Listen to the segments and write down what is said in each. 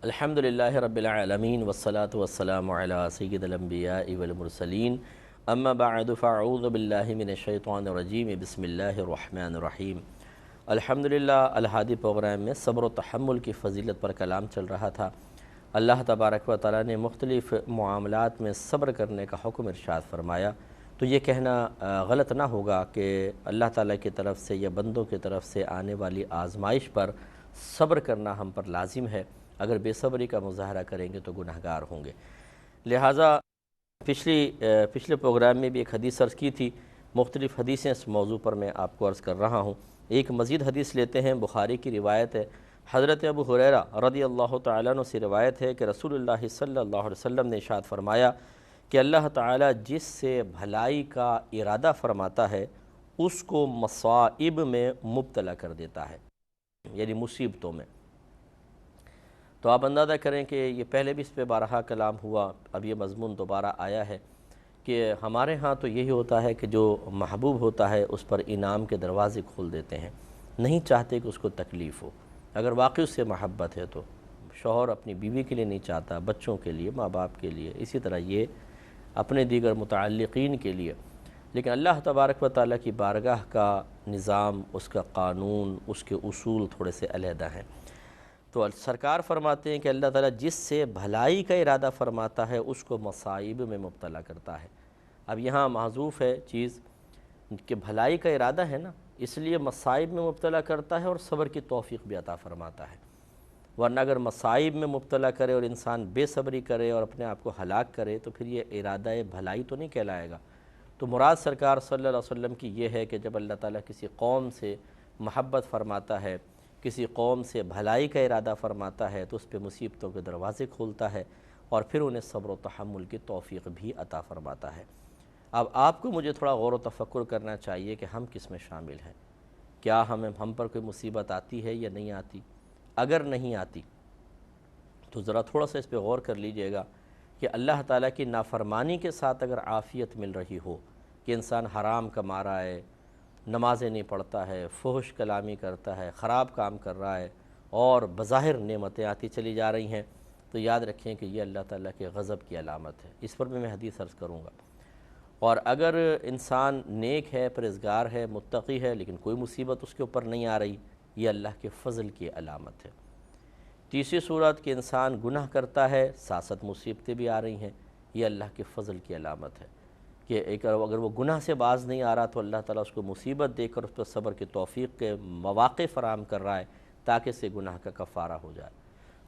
الحمدللہ رب العالمین والصلاة والسلام علی سید الانبیاء والمرسلین اما بعد فاعوذ باللہ من الشیطان الرجیم بسم اللہ الرحمن الرحیم۔ الحمدللہ الہادی پروگرام میں صبر و تحمل کی فضیلت پر کلام چل رہا تھا۔ اللہ تبارک و تعالیٰ نے مختلف معاملات میں صبر کرنے کا حکم ارشاد فرمایا، تو یہ کہنا غلط نہ ہوگا کہ اللہ تعالیٰ کی طرف سے یا بندوں کی طرف سے آنے والی آزمائش پر صبر کرنا ہم پر لازم ہے۔ اگر بے صبری کا مظاہرہ کریں گے تو گناہگار ہوں گے۔ لہٰذا پچھلے پروگرام میں بھی ایک حدیث عرض کی تھی، مختلف حدیثیں اس موضوع پر میں آپ کو عرض کر رہا ہوں۔ ایک مزید حدیث لیتے ہیں، بخاری کی روایت ہے، حضرت ابو ہریرہ رضی اللہ تعالیٰ عنہ سے روایت ہے کہ رسول اللہ صلی اللہ علیہ وسلم نے ارشاد فرمایا کہ اللہ تعالیٰ جس سے بھلائی کا ارادہ فرماتا ہے اس کو مصائب میں مبتلا کر دیتا ہے، یعنی مصیبتوں میں۔ تو آپ اندازہ کریں کہ یہ پہلے بھی اس پہ بارہا کلام ہوا، اب یہ مضمون دوبارہ آیا ہے کہ ہمارے ہاں تو یہی ہوتا ہے کہ جو محبوب ہوتا ہے اس پر انعام کے دروازے کھول دیتے ہیں، نہیں چاہتے کہ اس کو تکلیف ہو۔ اگر واقعی اس سے محبت ہے تو شوہر اپنی بیوی کے لیے نہیں چاہتا، بچوں کے لیے، ماں باپ کے لیے، اسی طرح یہ اپنے دیگر متعلقین کے لیے۔ لیکن اللہ تبارک و تعالیٰ کی بارگاہ کا نظام، اس کا قانون، اس کے اصول تھوڑے سے علیحدہ ہیں۔ تو سرکار فرماتے ہیں کہ اللہ تعالیٰ جس سے بھلائی کا ارادہ فرماتا ہے اس کو مصائب میں مبتلا کرتا ہے۔ اب یہاں محذوف ہے چیز کہ بھلائی کا ارادہ ہے نا، اس لیے مصائب میں مبتلا کرتا ہے اور صبر کی توفیق بھی عطا فرماتا ہے۔ ورنہ اگر مصائب میں مبتلا کرے اور انسان بے صبری کرے اور اپنے آپ کو ہلاک کرے تو پھر یہ ارادہ بھلائی تو نہیں کہلائے گا۔ تو مراد سرکار صلی اللہ علیہ وسلم کی یہ ہے کہ جب اللہ تعالیٰ کسی قوم سے محبت فرماتا ہے، کسی قوم سے بھلائی کا ارادہ فرماتا ہے تو اس پہ مصیبتوں کے دروازے کھولتا ہے اور پھر انہیں صبر و تحمل کی توفیق بھی عطا فرماتا ہے۔ اب آپ کو مجھے تھوڑا غور و تفکر کرنا چاہیے کہ ہم کس میں شامل ہیں۔ کیا ہم پر کوئی مصیبت آتی ہے یا نہیں آتی؟ اگر نہیں آتی تو ذرا تھوڑا سا اس پہ غور کر لیجئے گا کہ اللہ تعالیٰ کی نافرمانی کے ساتھ اگر عافیت مل رہی ہو کہ انسان حرام کما رہا ہے، نمازیں نہیں پڑھتا ہے، فحش کلامی کرتا ہے، خراب کام کر رہا ہے اور بظاہر نعمتیں آتی چلی جا رہی ہیں، تو یاد رکھیں کہ یہ اللہ تعالیٰ کے غضب کی علامت ہے۔ اس پر بھی میں حدیث عرض کروں گا۔ اور اگر انسان نیک ہے، پرہیزگار ہے، متقی ہے، لیکن کوئی مصیبت اس کے اوپر نہیں آ رہی، یہ اللہ کے فضل کی علامت ہے۔ تیسری صورت کہ انسان گناہ کرتا ہے، ساتھ ساتھ مصیبتیں بھی آ رہی ہیں، یہ اللہ کے فضل کی علامت ہے کہ اگر وہ گناہ سے باز نہیں آ رہا تو اللہ تعالیٰ اس کو مصیبت دے کر اس پر صبر کی توفیق کے مواقع فراہم کر رہا ہے تاکہ سے گناہ کا کفارہ ہو جائے۔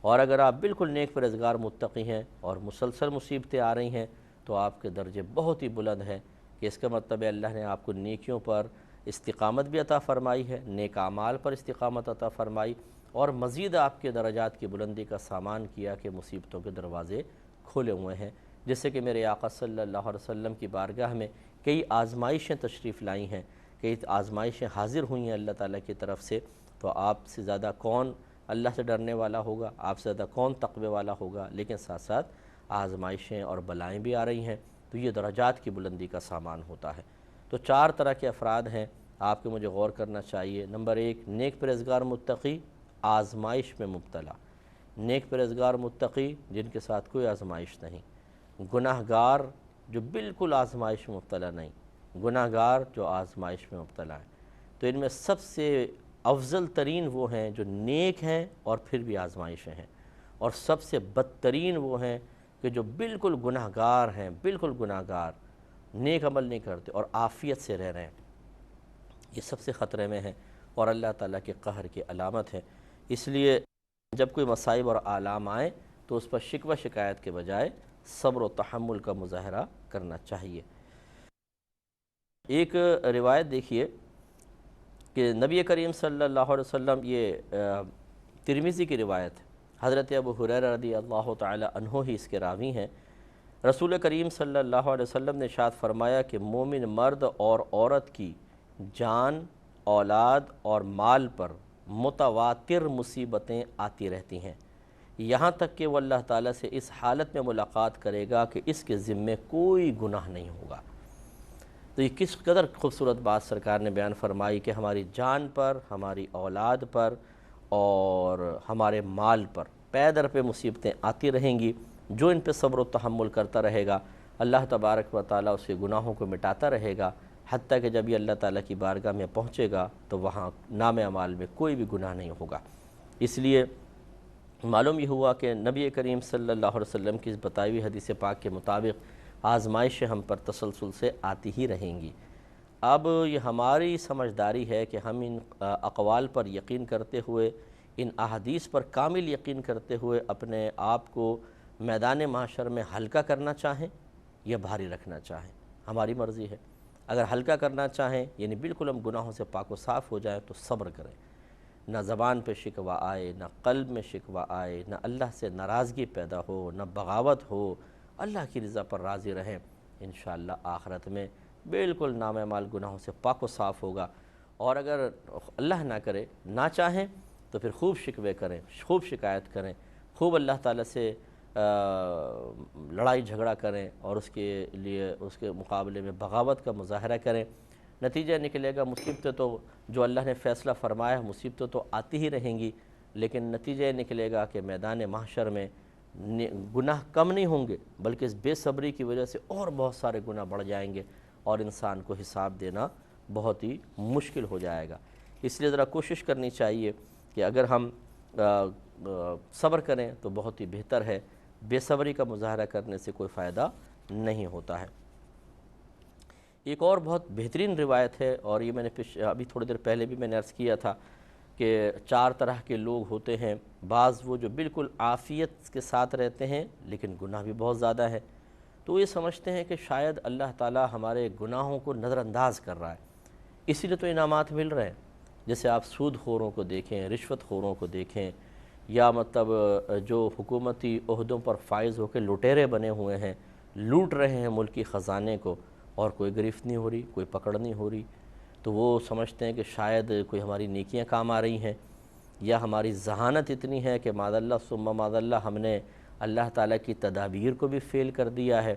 اور اگر آپ بالکل نیک پرہیزگار متقی ہیں اور مسلسل مصیبتیں آ رہی ہیں تو آپ کے درجے بہت ہی بلند ہیں، کہ اس کا مطلب ہے اللہ نے آپ کو نیکیوں پر استقامت بھی عطا فرمائی ہے، نیک اعمال پر استقامت عطا فرمائی، اور مزید آپ کے درجات کی بلندی کا سامان کیا کہ مصیبتوں کے دروازے کھولے ہوئے ہیں۔ جس سے کہ میرے آقا صلی اللہ علیہ وسلم کی بارگاہ میں کئی آزمائشیں تشریف لائی ہیں، کئی آزمائشیں حاضر ہوئی ہیں اللہ تعالیٰ کی طرف سے، تو آپ سے زیادہ کون اللہ سے ڈرنے والا ہوگا، آپ سے زیادہ کون تقوی والا ہوگا؟ لیکن ساتھ ساتھ آزمائشیں اور بلائیں بھی آ رہی ہیں، تو یہ درجات کی بلندی کا سامان ہوتا ہے۔ تو 4 طرح کے افراد ہیں، آپ کو مجھے غور کرنا چاہیے۔ نمبر 1، نیک پرہیزگار متقی آزمائش میں مبتلا، نیک پرہیزگار متقی جن کے ساتھ کوئی آزمائش نہیں، گناہ گار جو بالکل آزمائش میں مبتلا نہیں، گناہ گار جو آزمائش میں مبتلا ہیں۔ تو ان میں سب سے افضل ترین وہ ہیں جو نیک ہیں اور پھر بھی آزمائشیں ہیں، اور سب سے بدترین وہ ہیں کہ جو بالکل گناہ گار ہیں، بالکل گناہ گار، نیک عمل نہیں کرتے اور عافیت سے رہ رہے ہیں، یہ سب سے خطرے میں ہیں اور اللہ تعالیٰ کے قہر کی علامت ہے۔ اس لیے جب کوئی مصائب اور آلام آئیں تو اس پر شکوہ شکایت کے بجائے صبر و تحمل کا مظاہرہ کرنا چاہیے۔ ایک روایت دیکھیے کہ نبی کریم صلی اللہ علیہ وسلم، یہ ترمذی کی روایت ہے، حضرت ابو ہریرہ رضی اللہ تعالی عنہ ہی اس کے راوی ہیں، رسول کریم صلی اللہ علیہ وسلم نے ارشاد فرمایا کہ مومن مرد اور عورت کی جان، اولاد اور مال پر متواتر مصیبتیں آتی رہتی ہیں، یہاں تک کہ وہ اللہ تعالیٰ سے اس حالت میں ملاقات کرے گا کہ اس کے ذمے کوئی گناہ نہیں ہوگا۔ تو یہ کس قدر خوبصورت بات سرکار نے بیان فرمائی کہ ہماری جان پر، ہماری اولاد پر اور ہمارے مال پر پے در پہ مصیبتیں آتی رہیں گی۔ جو ان پہ صبر و تحمل کرتا رہے گا اللہ تبارک و تعالیٰ اس کے گناہوں کو مٹاتا رہے گا، حتیٰ کہ جب یہ اللہ تعالیٰ کی بارگاہ میں پہنچے گا تو وہاں نام اعمال میں کوئی بھی گناہ نہیں ہوگا۔ اس لیے معلوم یہ ہوا کہ نبی کریم صلی اللہ علیہ وسلم کی اس بتائی ہوئی حدیث پاک کے مطابق آزمائشیں ہم پر تسلسل سے آتی ہی رہیں گی۔ اب یہ ہماری سمجھداری ہے کہ ہم ان اقوال پر یقین کرتے ہوئے، ان احادیث پر کامل یقین کرتے ہوئے اپنے آپ کو میدان محشر میں ہلکا کرنا چاہیں یا بھاری رکھنا چاہیں، ہماری مرضی ہے۔ اگر ہلکا کرنا چاہیں یعنی بالکل ہم گناہوں سے پاک و صاف ہو جائیں تو صبر کریں، نہ زبان پہ شکوہ آئے، نہ قلب میں شکوہ آئے، نہ اللہ سے ناراضگی پیدا ہو، نہ بغاوت ہو، اللہ کی رضا پر راضی رہیں، انشاءاللہ آخرت میں بالکل نام اعمال گناہوں سے پاک و صاف ہوگا۔ اور اگر اللہ نہ کرے، نہ چاہیں تو پھر خوب شکوے کریں، خوب شکایت کریں، خوب اللہ تعالیٰ سے لڑائی جھگڑا کریں اور اس کے لیے اس کے مقابلے میں بغاوت کا مظاہرہ کریں۔ نتیجہ نکلے گا مصیبتیں تو جو اللہ نے فیصلہ فرمایا ہے مصیبتیں تو آتی ہی رہیں گی، لیکن نتیجہ نکلے گا کہ میدان محشر میں گناہ کم نہیں ہوں گے بلکہ اس بے صبری کی وجہ سے اور بہت سارے گناہ بڑھ جائیں گے اور انسان کو حساب دینا بہت ہی مشکل ہو جائے گا۔ اس لیے ذرا کوشش کرنی چاہیے کہ اگر ہم صبر کریں تو بہت ہی بہتر ہے، بے صبری کا مظاہرہ کرنے سے کوئی فائدہ نہیں ہوتا ہے۔ ایک اور بہت بہترین روایت ہے، اور یہ میں نے ابھی تھوڑی دیر پہلے بھی میں نے عرض کیا تھا کہ 4 طرح کے لوگ ہوتے ہیں۔ بعض وہ جو بالکل عافیت کے ساتھ رہتے ہیں لیکن گناہ بھی بہت زیادہ ہے، تو یہ سمجھتے ہیں کہ شاید اللہ تعالیٰ ہمارے گناہوں کو نظر انداز کر رہا ہے، اسی لیے تو انعامات مل رہے ہیں۔ جیسے آپ سود خوروں کو دیکھیں، رشوت خوروں کو دیکھیں، یا مطلب جو حکومتی عہدوں پر فائز ہو کے لٹیرے بنے ہوئے ہیں، لوٹ رہے ہیں ملکی خزانے کو، اور کوئی گرفت نہیں ہو رہی، کوئی پکڑ نہیں ہو رہی، تو وہ سمجھتے ہیں کہ شاید کوئی ہماری نیکیاں کام آ رہی ہیں، یا ہماری ذہانت اتنی ہے کہ معاذ اللہ ثم معاذ اللہ ہم نے اللہ تعالیٰ کی تدابیر کو بھی فیل کر دیا ہے۔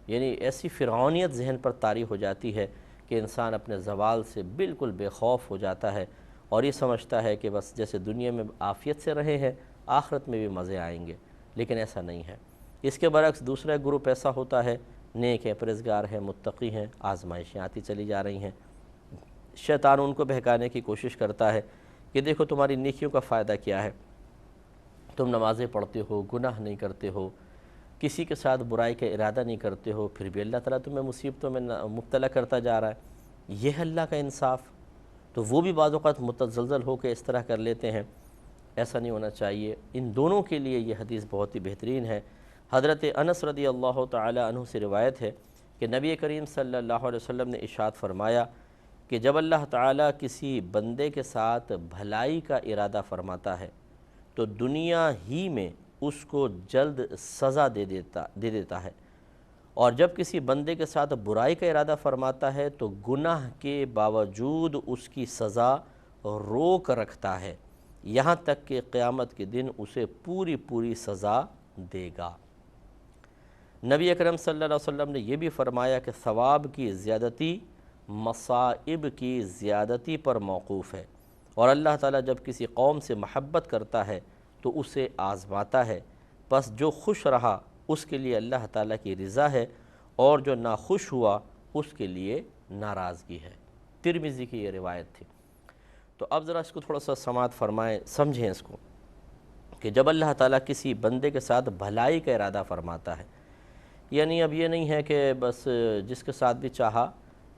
یعنی ایسی فرعونیت ذہن پر طاری ہو جاتی ہے کہ انسان اپنے زوال سے بالکل بے خوف ہو جاتا ہے اور یہ سمجھتا ہے کہ بس جیسے دنیا میں عافیت سے رہے ہیں آخرت میں بھی مزے آئیں گے، لیکن ایسا نہیں ہے۔ اس کے برعکس دوسرا گروپ ایسا ہوتا ہے، نیک ہے، پرہیزگار ہے، متقی ہیں، آزمائشیں آتی چلی جا رہی ہیں، شیطان ان کو بہکانے کی کوشش کرتا ہے کہ دیکھو تمہاری نیکیوں کا فائدہ کیا ہے، تم نمازیں پڑھتے ہو، گناہ نہیں کرتے ہو، کسی کے ساتھ برائی کا ارادہ نہیں کرتے ہو، پھر بھی اللہ تعالیٰ تمہیں مصیبتوں میں مبتلا کرتا جا رہا ہے، یہ ہے اللہ کا انصاف۔ تو وہ بھی بعض اوقات متزلزل ہو کے اس طرح کر لیتے ہیں، ایسا نہیں ہونا چاہیے۔ ان دونوں کے لیے یہ حدیث بہت ہی بہترین ہے۔ حضرت انس رضی اللہ تعالی عنہ سے روایت ہے کہ نبی کریم صلی اللہ علیہ وسلم نے ارشاد فرمایا کہ جب اللہ تعالیٰ کسی بندے کے ساتھ بھلائی کا ارادہ فرماتا ہے تو دنیا ہی میں اس کو جلد سزا دے دیتا ہے، اور جب کسی بندے کے ساتھ برائی کا ارادہ فرماتا ہے تو گناہ کے باوجود اس کی سزا روک رکھتا ہے یہاں تک کہ قیامت کے دن اسے پوری سزا دے گا۔ نبی اکرم صلی اللہ علیہ وسلم نے یہ بھی فرمایا کہ ثواب کی زیادتی مصائب کی زیادتی پر موقوف ہے، اور اللہ تعالیٰ جب کسی قوم سے محبت کرتا ہے تو اسے آزماتا ہے، پس جو خوش رہا اس کے لیے اللہ تعالیٰ کی رضا ہے، اور جو ناخوش ہوا اس کے لیے ناراضگی ہے۔ ترمذی کی یہ روایت تھی۔ تو اب ذرا اس کو تھوڑا سا سماعت فرمائیں، سمجھیں اس کو کہ جب اللہ تعالیٰ کسی بندے کے ساتھ بھلائی کا ارادہ فرماتا ہے، یعنی اب یہ نہیں ہے کہ بس جس کے ساتھ بھی چاہا،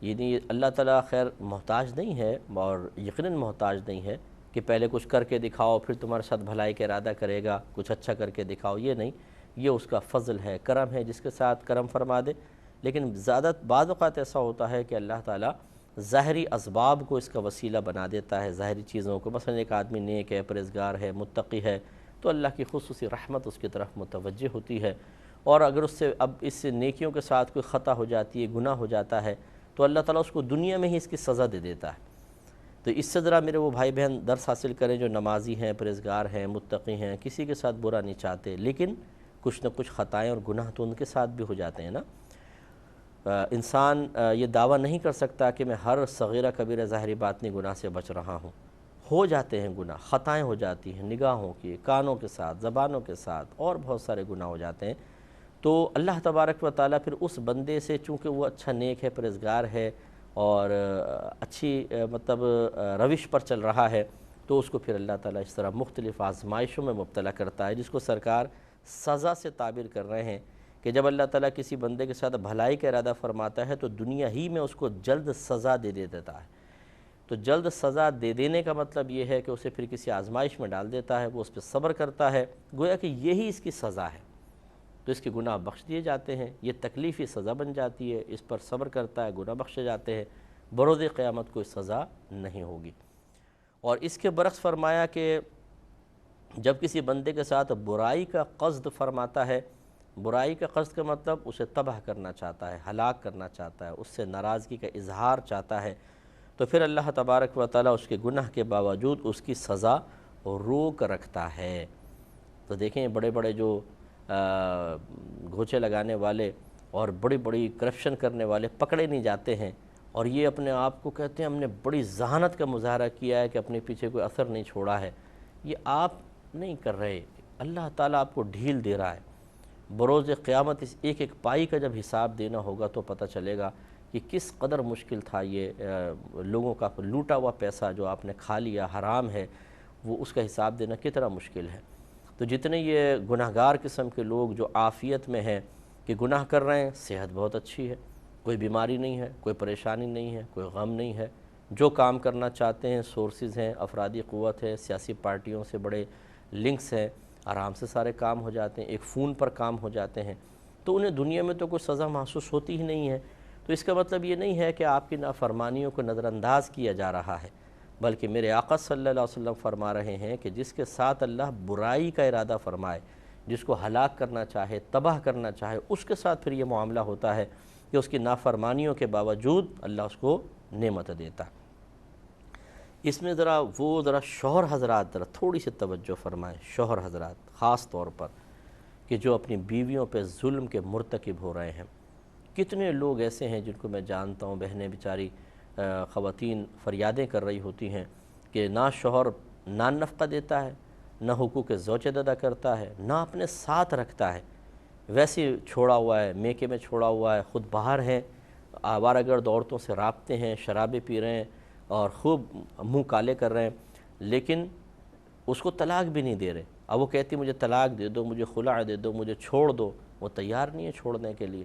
یعنی اللہ تعالیٰ خیر محتاج نہیں ہے اور یقیناً محتاج نہیں ہے کہ پہلے کچھ کر کے دکھاؤ پھر تمہارے ساتھ بھلائی کا ارادہ کرے گا، کچھ اچھا کر کے دکھاؤ، یہ نہیں، یہ اس کا فضل ہے، کرم ہے، جس کے ساتھ کرم فرما دے۔ لیکن بعض اوقات ایسا ہوتا ہے کہ اللہ تعالیٰ ظاہری اسباب کو اس کا وسیلہ بنا دیتا ہے، ظاہری چیزوں کو، مثلا ایک آدمی نیک ہے، پرہیزگار ہے، متقی ہے، تو اللہ کی خصوصی رحمت اس کی طرف متوجہ ہوتی ہے، اور اگر اس سے اب اس نیکیوں کے ساتھ کوئی خطا ہو جاتی ہے، گناہ ہو جاتا ہے، تو اللہ تعالیٰ اس کو دنیا میں ہی اس کی سزا دے دیتا ہے۔ تو اس سے ذرا میرے وہ بھائی بہن درس حاصل کریں جو نمازی ہیں، پرہیزگار ہیں، متقی ہیں، کسی کے ساتھ برا نہیں چاہتے، لیکن کچھ نہ کچھ خطائیں اور گناہ تو ان کے ساتھ بھی ہو جاتے ہیں نا۔ انسان یہ دعویٰ نہیں کر سکتا کہ میں ہر صغیرہ کبیرہ ظاہری باطنی گناہ سے بچ رہا ہوں، ہو جاتے ہیں گناہ، خطائیں ہو جاتی ہیں نگاہوں کی، کانوں کے ساتھ، زبانوں کے ساتھ، اور بہت سارے گناہ ہو جاتے ہیں، تو اللہ تبارک و تعالیٰ پھر اس بندے سے، چونکہ وہ اچھا نیک ہے، پرہیزگار ہے، اور اچھی مطلب روش پر چل رہا ہے، تو اس کو پھر اللہ تعالیٰ اس طرح مختلف آزمائشوں میں مبتلا کرتا ہے، جس کو سرکار سزا سے تعبیر کر رہے ہیں کہ جب اللہ تعالیٰ کسی بندے کے ساتھ بھلائی کا ارادہ فرماتا ہے تو دنیا ہی میں اس کو جلد سزا دے دیتا ہے۔ تو جلد سزا دے دینے کا مطلب یہ ہے کہ اسے پھر کسی آزمائش میں ڈال دیتا ہے، وہ اس پہ صبر کرتا ہے، گویا کہ یہی اس کی سزا ہے، تو اس کے گناہ بخش دیے جاتے ہیں، یہ تکلیفی سزا بن جاتی ہے، اس پر صبر کرتا ہے، گناہ بخشے جاتے ہیں، بروز قیامت کوئی سزا نہیں ہوگی۔ اور اس کے برعکس فرمایا کہ جب کسی بندے کے ساتھ برائی کا قصد فرماتا ہے، برائی کا قصد کا مطلب اسے تباہ کرنا چاہتا ہے، ہلاک کرنا چاہتا ہے، اس سے ناراضگی کا اظہار چاہتا ہے، تو پھر اللہ تبارک و تعالیٰ اس کے گناہ کے باوجود اس کی سزا روک رکھتا ہے۔ تو دیکھیں بڑے بڑے جو گھوچے لگانے والے اور بڑی بڑی کرپشن کرنے والے پکڑے نہیں جاتے ہیں، اور یہ اپنے آپ کو کہتے ہیں ہم نے بڑی ذہانت کا مظاہرہ کیا ہے کہ اپنے پیچھے کوئی اثر نہیں چھوڑا ہے، یہ آپ نہیں کر رہے، اللہ تعالیٰ آپ کو ڈھیل دے رہا ہے۔ بروز قیامت اس ایک ایک پائی کا جب حساب دینا ہوگا تو پتہ چلے گا کہ کس قدر مشکل تھا یہ لوگوں کا لوٹا ہوا پیسہ جو آپ نے کھا لیا، حرام ہے، وہ اس کا حساب دینا کتنا مشکل ہے۔ تو جتنے یہ گناہگار قسم کے لوگ جو عافیت میں ہیں کہ گناہ کر رہے ہیں، صحت بہت اچھی ہے، کوئی بیماری نہیں ہے، کوئی پریشانی نہیں ہے، کوئی غم نہیں ہے، جو کام کرنا چاہتے ہیں، سورسز ہیں، افرادی قوت ہے، سیاسی پارٹیوں سے بڑے لنکس ہیں، آرام سے سارے کام ہو جاتے ہیں، ایک فون پر کام ہو جاتے ہیں، تو انہیں دنیا میں تو کوئی سزا محسوس ہوتی ہی نہیں ہے۔ تو اس کا مطلب یہ نہیں ہے کہ آپ کی نافرمانیوں کو نظر انداز کیا جا رہا ہے، بلکہ میرے آقا صلی اللہ علیہ وسلم فرما رہے ہیں کہ جس کے ساتھ اللہ برائی کا ارادہ فرمائے، جس کو ہلاک کرنا چاہے، تباہ کرنا چاہے، اس کے ساتھ پھر یہ معاملہ ہوتا ہے کہ اس کی نافرمانیوں کے باوجود اللہ اس کو نعمت دیتا ہے۔ اس میں ذرا شوہر حضرات ذرا تھوڑی سی توجہ فرمائیں، شوہر حضرات خاص طور پر، کہ جو اپنی بیویوں پہ ظلم کے مرتکب ہو رہے ہیں۔ کتنے لوگ ایسے ہیں جن کو میں جانتا ہوں، بہنیں بیچاری خواتین فریادیں کر رہی ہوتی ہیں کہ نہ شوہر نان نفقہ دیتا ہے، نہ حقوق زوجہ ادا کرتا ہے، نہ اپنے ساتھ رکھتا ہے، ویسے چھوڑا ہوا ہے، میکے میں چھوڑا ہوا ہے، خود باہر ہیں، آوارہ گرد عورتوں سے رابطے ہیں، شرابیں پی رہے ہیں اور خوب منہ کالے کر رہے ہیں، لیکن اس کو طلاق بھی نہیں دے رہے۔ اب وہ کہتی مجھے طلاق دے دو، مجھے خلع دے دو، مجھے چھوڑ دو، وہ تیار نہیں ہے چھوڑنے کے لیے۔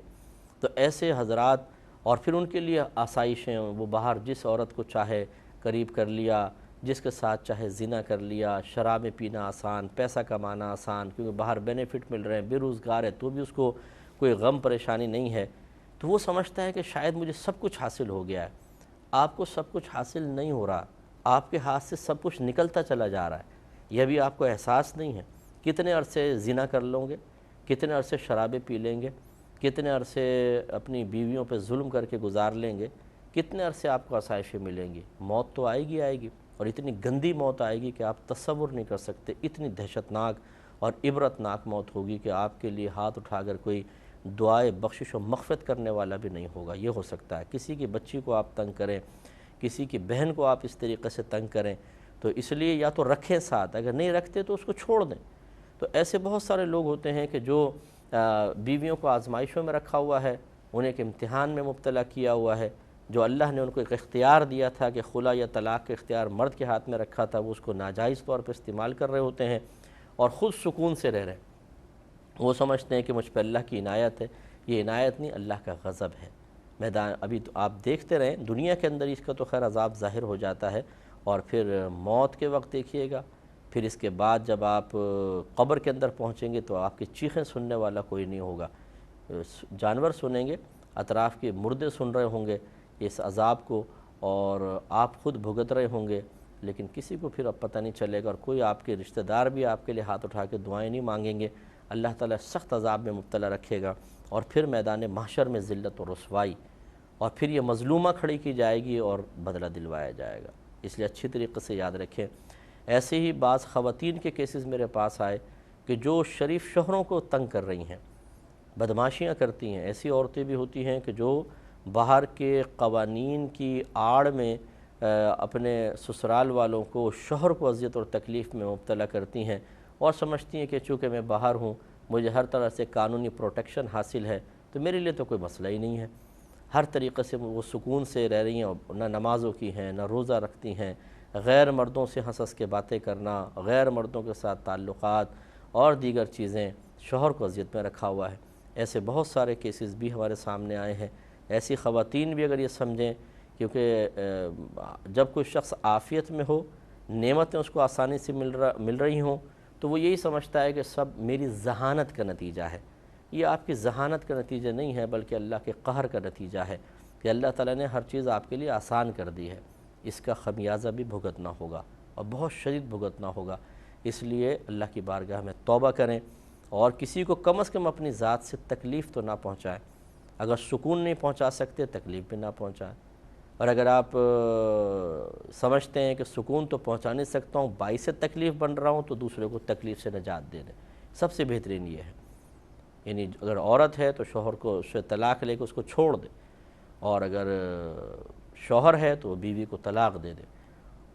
تو ایسے حضرات، اور پھر ان کے لیے آسائشیں، وہ باہر جس عورت کو چاہے قریب کر لیا، جس کے ساتھ چاہے زنا کر لیا، شرابیں پینا آسان، پیسہ کمانا آسان، کیونکہ باہر بینیفٹ مل رہے ہیں، بے روزگار ہے تو بھی اس کو کوئی غم پریشانی نہیں ہے، تو وہ سمجھتا ہے کہ شاید مجھے سب کچھ حاصل ہو گیا ہے۔ آپ کو سب کچھ حاصل نہیں ہو رہا، آپ کے ہاتھ سے سب کچھ نکلتا چلا جا رہا ہے، یہ بھی آپ کو احساس نہیں ہے۔ کتنے عرصے زنا کر لوں گے، کتنے عرصے شرابیں پی لیں گے، کتنے عرصے اپنی بیویوں پہ ظلم کر کے گزار لیں گے، کتنے عرصے آپ کو آسائشیں ملیں گی۔ موت تو آئے گی، اور اتنی گندی موت آئے گی کہ آپ تصور نہیں کر سکتے، اتنی دہشتناک اور عبرتناک موت ہوگی کہ آپ کے لیے ہاتھ اٹھا کر کوئی دعائے بخشش و مغفرت کرنے والا بھی نہیں ہوگا۔ یہ ہو سکتا ہے کسی کی بچی کو آپ تنگ کریں، کسی کی بہن کو آپ اس طریقے سے تنگ کریں، تو اس لیے یا تو رکھیں ساتھ، اگر نہیں رکھتے تو اس کو چھوڑ دیں۔ تو ایسے بہت سارے لوگ ہوتے ہیں کہ جو بیویوں کو آزمائشوں میں رکھا ہوا ہے، انہیں ایک امتحان میں مبتلا کیا ہوا ہے، جو اللہ نے ان کو ایک اختیار دیا تھا کہ خلا یا طلاق کا اختیار مرد کے ہاتھ میں رکھا تھا، وہ اس کو ناجائز طور پر استعمال کر رہے ہوتے ہیں اور خود سکون سے رہ رہے ہیں۔ وہ سمجھتے ہیں کہ مجھ پہ اللہ کی عنایت ہے، یہ عنایت نہیں، اللہ کا غضب ہے۔ میدان ابھی تو آپ دیکھتے رہیں، دنیا کے اندر اس کا تو خیر عذاب ظاہر ہو جاتا ہے، اور پھر موت کے وقت دیکھیے گا، پھر اس کے بعد جب آپ قبر کے اندر پہنچیں گے تو آپ کی چیخیں سننے والا کوئی نہیں ہوگا، جانور سنیں گے، اطراف کے مردے سن رہے ہوں گے اس عذاب کو، اور آپ خود بھگت رہے ہوں گے، لیکن کسی کو پھر اب پتہ نہیں چلے گا، اور کوئی آپ کے رشتہ دار بھی آپ کے لیے ہاتھ اٹھا کے دعائیں نہیں مانگیں گے۔ اللہ تعالیٰ سخت عذاب میں مبتلا رکھے گا، اور پھر میدان محشر میں ذلت و رسوائی، اور پھر یہ مظلومہ کھڑی کی جائے گی اور بدلہ دلوایا جائے گا۔ اس لیے اچھی طریقے سے یاد رکھیں۔ ایسے ہی بعض خواتین کے کیسز میرے پاس آئے کہ جو شریف شوہروں کو تنگ کر رہی ہیں، بدماشیاں کرتی ہیں۔ ایسی عورتیں بھی ہوتی ہیں کہ جو باہر کے قوانین کی آڑ میں اپنے سسرال والوں کو، شوہر کو اذیت اور تکلیف میں مبتلا کرتی ہیں اور سمجھتی ہیں کہ چونکہ میں باہر ہوں، مجھے ہر طرح سے قانونی پروٹیکشن حاصل ہے، تو میرے لیے تو کوئی مسئلہ ہی نہیں ہے۔ ہر طریقے سے وہ سکون سے رہ رہی ہیں، نہ نمازوں کی ہیں، نہ روزہ رکھتی ہیں، غیر مردوں سے ہنس ہنس کے باتیں کرنا، غیر مردوں کے ساتھ تعلقات اور دیگر چیزیں، شوہر کو اذیت میں رکھا ہوا ہے۔ ایسے بہت سارے کیسز بھی ہمارے سامنے آئے ہیں۔ ایسی خواتین بھی اگر یہ سمجھیں، کیونکہ جب کوئی شخص عافیت میں ہو، نعمتیں اس کو آسانی سے مل رہی ہوں، تو وہ یہی سمجھتا ہے کہ سب میری ذہانت کا نتیجہ ہے۔ یہ آپ کی ذہانت کا نتیجہ نہیں ہے، بلکہ اللہ کے قہر کا نتیجہ ہے کہ اللہ تعالیٰ نے ہر چیز آپ کے لیے آسان کر دی ہے۔ اس کا خمیازہ بھی بھگتنا ہوگا اور بہت شدید بھگتنا ہوگا۔ اس لیے اللہ کی بارگاہ میں توبہ کریں اور کسی کو کم از کم اپنی ذات سے تکلیف تو نہ پہنچائیں۔ اگر سکون نہیں پہنچا سکتے، تکلیف بھی نہ پہنچائیں۔ اور اگر آپ سمجھتے ہیں کہ سکون تو پہنچا نہیں سکتا ہوں، باعث تکلیف بن رہا ہوں، تو دوسرے کو تکلیف سے نجات دے دیں۔ سب سے بہترین یہ ہے، یعنی اگر عورت ہے تو شوہر کو اس سے طلاق لے کے اس کو چھوڑ دے، اور اگر شوہر ہے تو وہ بیوی کو طلاق دے دے۔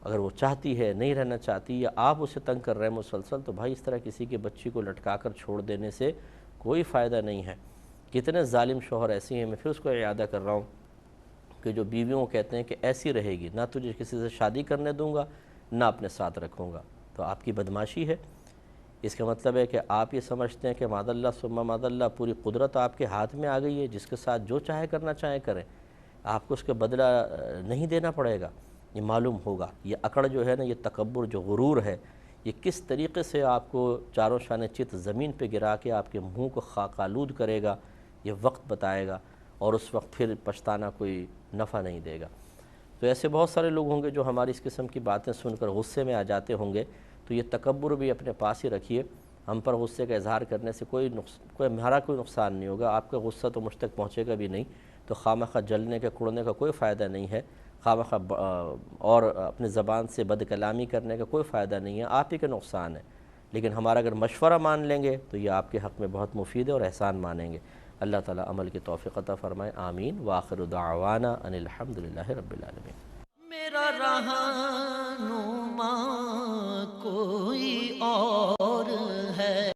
اگر وہ چاہتی ہے، نہیں رہنا چاہتی، یا آپ اسے تنگ کر رہے ہیں مسلسل، تو بھائی اس طرح کسی کی بچی کو لٹکا کر چھوڑ دینے سے کوئی فائدہ نہیں ہے۔ کتنے ظالم شوہر ایسے ہیں، میں پھر اس کو اعادہ کر رہا ہوں، کہ جو بیویوں کو کہتے ہیں کہ ایسی رہے گی، نہ تجھے کسی سے شادی کرنے دوں گا، نہ اپنے ساتھ رکھوں گا۔ تو آپ کی بدماشی ہے۔ اس کا مطلب ہے کہ آپ یہ سمجھتے ہیں کہ معاذ اللہ ثم معاذ اللہ پوری قدرت آپ کے ہاتھ میں آ گئی ہے، جس کے ساتھ جو چاہے کرنا چاہے کریں، آپ کو اس کے بدلہ نہیں دینا پڑے گا۔ یہ معلوم ہوگا، یہ اکڑ جو ہے نا، یہ تکبر جو غرور ہے، یہ کس طریقے سے آپ کو چاروں شانے چت زمین پہ گرا کے آپ کے منہ کو خاک آلود کرے گا، یہ وقت بتائے گا، اور اس وقت پھر پچھتانا کوئی نفع نہیں دے گا۔ تو ایسے بہت سارے لوگ ہوں گے جو ہماری اس قسم کی باتیں سن کر غصے میں آ جاتے ہوں گے، تو یہ تکبر بھی اپنے پاس ہی رکھیے۔ ہم پر غصے کا اظہار کرنے سے ہمارا کوئی نقصان نہیں ہوگا، آپ کا غصہ تو مجھ تک پہنچے گا بھی نہیں، تو خواہ جلنے کا کڑنے کا کوئی فائدہ نہیں ہے، خواہ اور اپنے زبان سے بد کلامی کرنے کا کوئی فائدہ نہیں ہے، آپ ہی کا نقصان ہے۔ لیکن ہمارا اگر مشورہ مان لیں گے تو یہ آپ کے حق میں بہت مفید ہے اور احسان مانیں گے۔ اللہ تعالیٰ عمل کی توفیق عطا فرمائے، آمین۔ وآخر دعوانا ان الحمدللہ رب العالمین۔ میرا رہنما کوئی اور ہے